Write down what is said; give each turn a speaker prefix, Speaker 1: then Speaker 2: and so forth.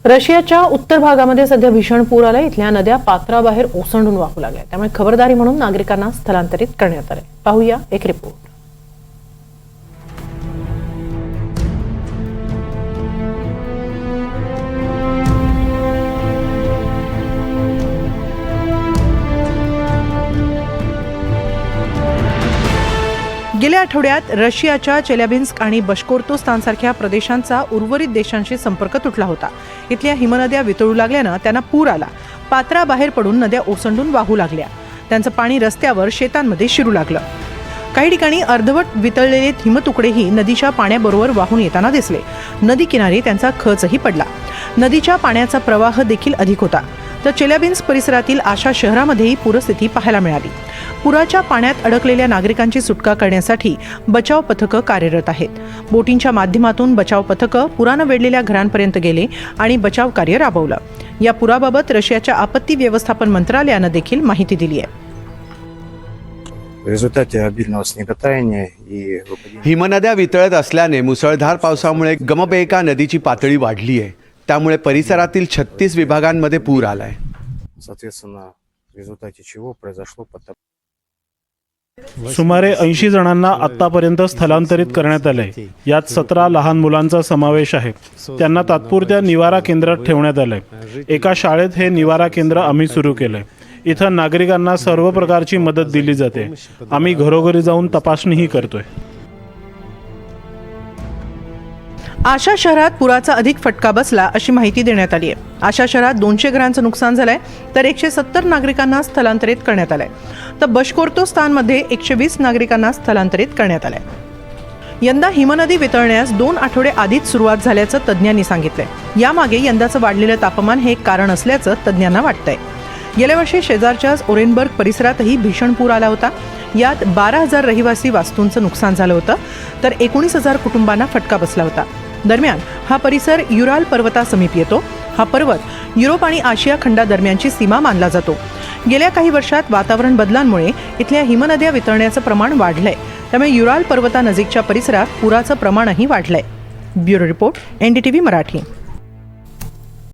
Speaker 1: रशियाच्या उत्तर भागामध्ये सध्या भीषण पूर आला। इथल्या नद्या पात्राबाहेर ओसंडून वाहू लागल्या, त्यामुळे खबरदारी म्हणून नागरिकांना स्थलांतरित करण्यात आले। पाहूया एक रिपोर्ट। गेल्या आठवड्यात रशियाच्या चेल्याबिन्स्क आणि बशकोर्तोस्तानसारख्या प्रदेशांचा उर्वरित देशांशी संपर्क तुटला होता। इथल्या हिमनद्या वितळू लागल्यानं त्यांना पूर आला। पात्राबाहेर पडून नद्या ओसंडून वाहू लागल्या। त्यांचं पाणी रस्त्यावर शेतांमध्ये शिरू लागलं। काही ठिकाणी अर्धवट वितळलेले हिमतुकडेही नदीच्या पाण्याबरोबर वाहून येताना दिसले। नदी किनारी त्यांचा खचही पडला। नदीच्या पाण्याचा प्रवाह देखील अधिक होता। तर चेल्याबिन्स्क परिसरातील आशा शहरामध्येही पूरस्थिती पाहायला मिळाली। पुराच्या पाण्यात अडकलेल्या नागरिकांची सुटका करण्यासाठी बचाव पथकं कार्यरत आहेत। बोटींच्या माध्यमातून बचाव पथकं पुरानं वेढलेल्या घरांपर्यंत गेले आणि बचाव कार्य राबवलं। या पुराबाबत रशियाच्या आपत्ती व्यवस्थापन मंत्रालयानं देखील माहिती दिली आहे।
Speaker 2: हिमनद्या वितळत असल्याने मुसळधार पावसामुळे गमबेका नदीची पातळी वाढली आहे। त्यामुळे परिसरातील 36 विभागांमध्ये पूर आलाय।
Speaker 3: सुमारे 80 जणांना आतापर्यंत स्थलांतरित करण्यात आले। यात 17 लहान मुलांचा समावेश आहे। त्यांना तात्पुरत्या निवारा केंद्रात ठेवण्यात आले। एका शाळेत हे निवारा केंद्र आम्ही सुरू केले। इथं नागरिकांना सर्व प्रकारची मदत दिली जाते। आम्ही घरोघरी जाऊन तपासणीही करतोय।
Speaker 1: आशा शहरात पुराचा अधिक फटका बसला अशी माहिती देण्यात आली आहे। आशा शहरात 200 घरांचं नुकसान झालंय, तर 170 नागरिकांना स्थलांतरित करण्यात आलंय। तर बशकोर्तोस्तानमध्ये 120 नागरिकांना स्थलांतरित करण्यात आलंय। यंदा हिमनदी वितळण्यास 2 आठवडे आधीच सुरुवात झाल्याचं तज्ज्ञांनी सांगितलंय। यामागे यंदाचं वाढलेलं तापमान हे एक कारण असल्याचं तज्ज्ञांना वाटतंय। गेल्या वर्षी शेजारच्याच ओरेनबर्ग परिसरातही भीषण पूर आला होता। यात 12,000 रहिवासी वास्तूंचं नुकसान झालं होतं, तर 19,000 कुटुंबांना फटका बसला होता। दरम्यान हा परिसर युराल पर्वतासमीप येतो। हा पर्वत युरोप आणि आशिया खंडादरम्यानची सीमा मानला जातो। गेल्या काही वर्षात वातावरण बदलांमुळे इथल्या हिमनद्या वितळण्याचं प्रमाण वाढलंय, त्यामुळे युराल पर्वतानजीकच्या परिसरात पुराचं प्रमाणही वाढलंय। Bureau report, NDTV Marathi.